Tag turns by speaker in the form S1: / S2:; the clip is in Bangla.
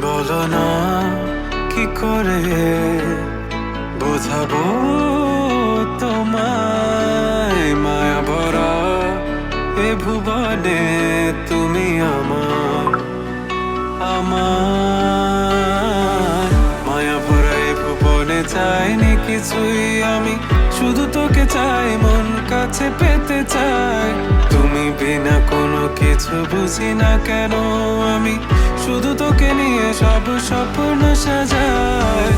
S1: বলো না কি করে বোঝাবো তোমায়, মায়া ভরা এ ভুবনে তুমি আমার আমার মায়া ভরা এ ভুবনে চাইনি কিছুই আমি, শুধু তোকে চাই, মন কাছে পেতে চাই। তুমি বিনা কোনো কিছু বুঝি না কেন আমি, শুধু তোকে নিয়ে সব স্বপ্ন সাজাই।